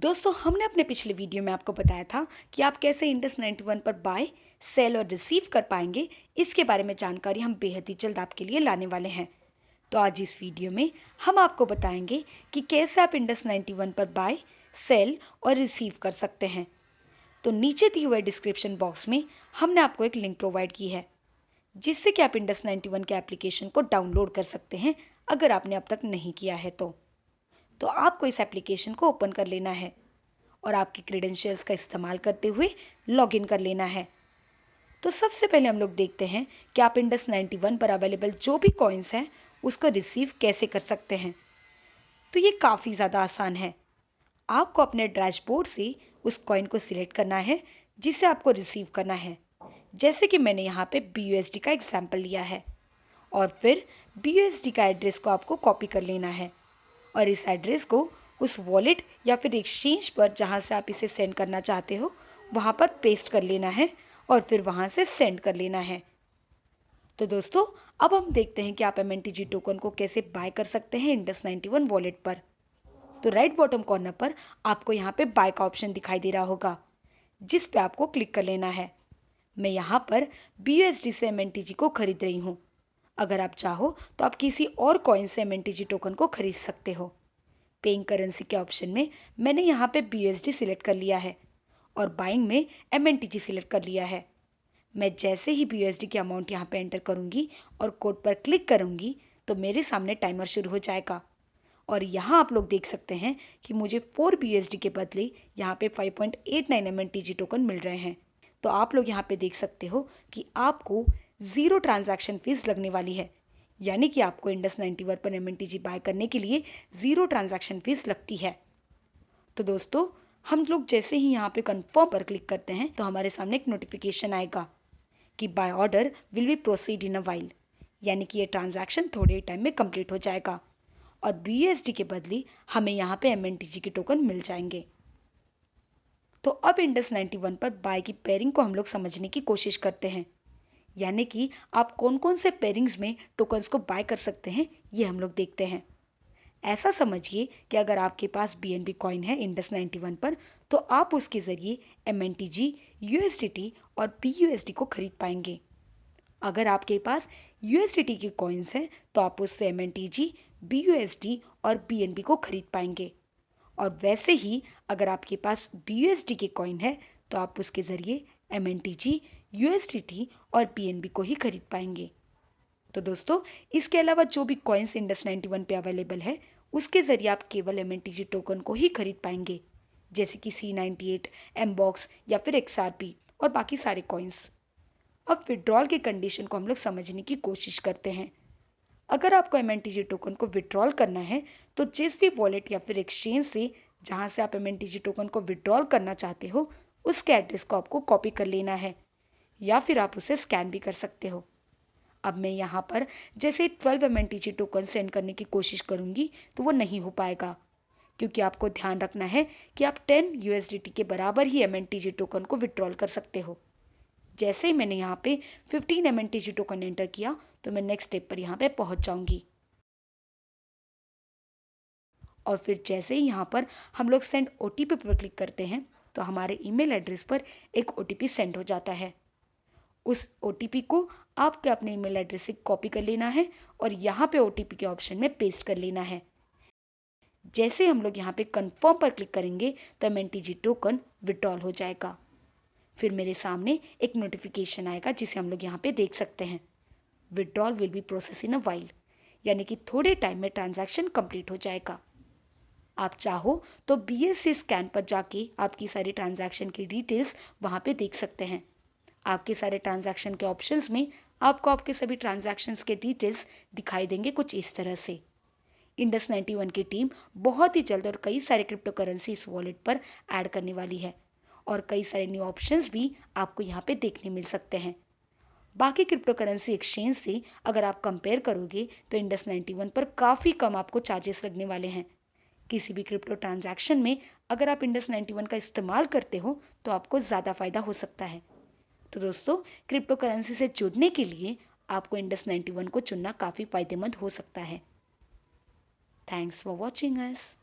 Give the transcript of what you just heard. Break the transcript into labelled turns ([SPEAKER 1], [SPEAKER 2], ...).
[SPEAKER 1] दोस्तों हमने अपने पिछले वीडियो में आपको बताया था कि आप कैसे इंडस 91 पर बाय सेल और रिसीव कर पाएंगे। इसके बारे में जानकारी हम बेहद ही जल्द आपके लिए लाने वाले हैं। तो आज इस वीडियो में हम आपको बताएंगे कि कैसे आप इंडस 91 पर बाय सेल और रिसीव कर सकते हैं। तो नीचे दिए हुए डिस्क्रिप्शन बॉक्स में हमने आपको एक लिंक प्रोवाइड की है, जिससे कि आप इंडस 91 के एप्लीकेशन को डाउनलोड कर सकते हैं अगर आपने अब तक नहीं किया है तो आपको इस एप्लीकेशन को ओपन कर लेना है और आपकी क्रेडेंशियल्स का इस्तेमाल करते हुए लॉगिन कर लेना है। तो सबसे पहले हम लोग देखते हैं कि आप इंडस 91 पर अवेलेबल जो भी कॉइन्स हैं उसको रिसीव कैसे कर सकते हैं। तो ये काफ़ी ज़्यादा आसान है। आपको अपने डैशबोर्ड से उस कॉइन को सिलेक्ट करना है जिसे आपको रिसीव करना है। जैसे कि मैंने यहाँ पे BUSD का एग्जाम्पल लिया है और फिर BUSD का एड्रेस को आपको कॉपी कर लेना है और इस एड्रेस को उस वॉलेट या फिर एक्सचेंज पर जहाँ से आप इसे सेंड करना चाहते हो वहाँ पर पेस्ट कर लेना है और फिर वहाँ से सेंड कर लेना है। तो दोस्तों अब हम देखते हैं कि आप MNTG टोकन को कैसे बाय कर सकते हैं इंडस 91 वॉलेट पर। तो राइट बॉटम कॉर्नर पर आपको यहाँ पे बाय का ऑप्शन दिखाई दे रहा होगा, जिस पे आपको क्लिक कर लेना है। मैं यहाँ पर BUSD से MNTG को खरीद रही हूँ। अगर आप चाहो तो आप किसी और कॉइन से MNTG टोकन को खरीद सकते हो। पेइंग करेंसी के ऑप्शन में मैंने यहाँ पे BUSD सिलेक्ट कर लिया है और बाइंग में MNTG सिलेक्ट कर लिया है। मैं जैसे ही BUSD की अमाउंट यहाँ पे एंटर करूँगी और कोड पर क्लिक करूँगी तो मेरे सामने टाइमर शुरू हो जाएगा और यहाँ आप लोग देख सकते हैं कि मुझे 4 BUSD के बदले यहाँ पे 5.89 MNTG टोकन मिल रहे हैं। तो आप लोग यहाँ पे देख सकते हो कि आपको 0 ट्रांजैक्शन फीस लगने वाली है, यानी कि आपको इंडस 91 पर MNTG बाय करने के लिए 0 ट्रांजैक्शन फीस लगती है। तो दोस्तों हम लोग जैसे ही यहाँ पे कंफर्म पर क्लिक करते हैं तो हमारे सामने एक नोटिफिकेशन आएगा कि by order will be proceed in a while, यानी कि ये ट्रांजैक्शन थोड़े टाइम में कंप्लीट हो जाएगा और BUSD के बदले हमें यहाँ पे MNTG के टोकन मिल जाएंगे। तो अब इंडस 91 पर बाय की पेयरिंग को हम लोग समझने की कोशिश करते हैं, यानी कि आप कौन कौन से पेयरिंग्स में टोकन्स को बाय कर सकते हैं ये हम लोग देखते हैं। ऐसा समझिए कि अगर आपके पास BNB कॉइन है इंडस 91 पर तो आप उसके ज़रिए MNTG, USDT और BUSD को खरीद पाएंगे। अगर आपके पास USDT के कॉइन्स हैं तो आप उससे MNTG, BUSD और BNB को खरीद पाएंगे और वैसे ही अगर आपके पास BUSD के कॉइन है तो आप उसके ज़रिए MNTG, USDT और BNB को ही खरीद पाएंगे। तो दोस्तों इसके अलावा जो भी कॉइन्स इंडस 91 पे अवेलेबल है उसके ज़रिए आप केवल MNTG टोकन को ही खरीद पाएंगे, जैसे कि C98, MBOX या फिर XRP और बाकी सारे कॉइन्स। अब विड्रॉल के कंडीशन को हम लोग समझने की कोशिश करते हैं। अगर आपको MNTG टोकन को विड्रॉल करना है तो जिस भी वॉलेट या फिर एक्सचेंज से जहां से आप MNTG टोकन को विड्रॉल करना चाहते हो उसके एड्रेस को आपको कॉपी कर लेना है या फिर आप उसे स्कैन भी कर सकते हो। अब मैं यहाँ पर जैसे 12 MNTG टोकन सेंड करने की कोशिश करूँगी तो वो नहीं हो पाएगा, क्योंकि आपको ध्यान रखना है कि आप 10 USDT के बराबर ही MNTG टोकन को विड्रॉल कर सकते हो। जैसे ही मैंने यहाँ पे 15 MNTG टोकन एंटर किया तो मैं नेक्स्ट स्टेप पर यहाँ पे पहुँच जाऊँगी और फिर जैसे ही यहाँ पर हम लोग सेंड OTP पर क्लिक करते हैं तो हमारे ईमेल एड्रेस पर एक OTP सेंड हो जाता है। उस OTP को आपके अपने ईमेल एड्रेस से कॉपी कर लेना है और यहाँ पे OTP के ऑप्शन में पेस्ट कर लेना है। जैसे हम लोग यहाँ पे कंफर्म पर क्लिक करेंगे तो MNTG टोकन विड्रॉल हो जाएगा। फिर मेरे सामने एक नोटिफिकेशन आएगा जिसे हम लोग यहाँ पे देख सकते हैं, withdrawal will be process in a while, यानी कि थोड़े टाइम में ट्रांजैक्शन कंप्लीट हो जाएगा। आप चाहो तो BSC स्कैन पर जाके आपकी सारी ट्रांजैक्शन की डिटेल्स वहाँ पे देख सकते हैं। आपके सारे ट्रांजैक्शन के ऑप्शंस में आपको आपके सभी ट्रांजैक्शंस के डिटेल्स दिखाई देंगे कुछ इस तरह से। इंडस 91 की टीम बहुत ही जल्द और कई सारे क्रिप्टो करेंसी इस वॉलेट पर ऐड करने वाली है और कई सारे न्यू ऑप्शंस भी आपको यहाँ पे देखने मिल सकते हैं। बाकी क्रिप्टो करेंसी एक्सचेंज से अगर आप कंपेयर करोगे तो इंडस 91 पर काफ़ी कम आपको चार्जेस लगने वाले हैं। किसी भी क्रिप्टो ट्रांजैक्शन में अगर आप इंडस 91 का इस्तेमाल करते हो तो आपको ज़्यादा फायदा हो सकता है। तो दोस्तों क्रिप्टो करेंसी से जुड़ने के लिए आपको इंडस 91 को चुनना काफ़ी फायदेमंद हो सकता है। Thanks for watching us.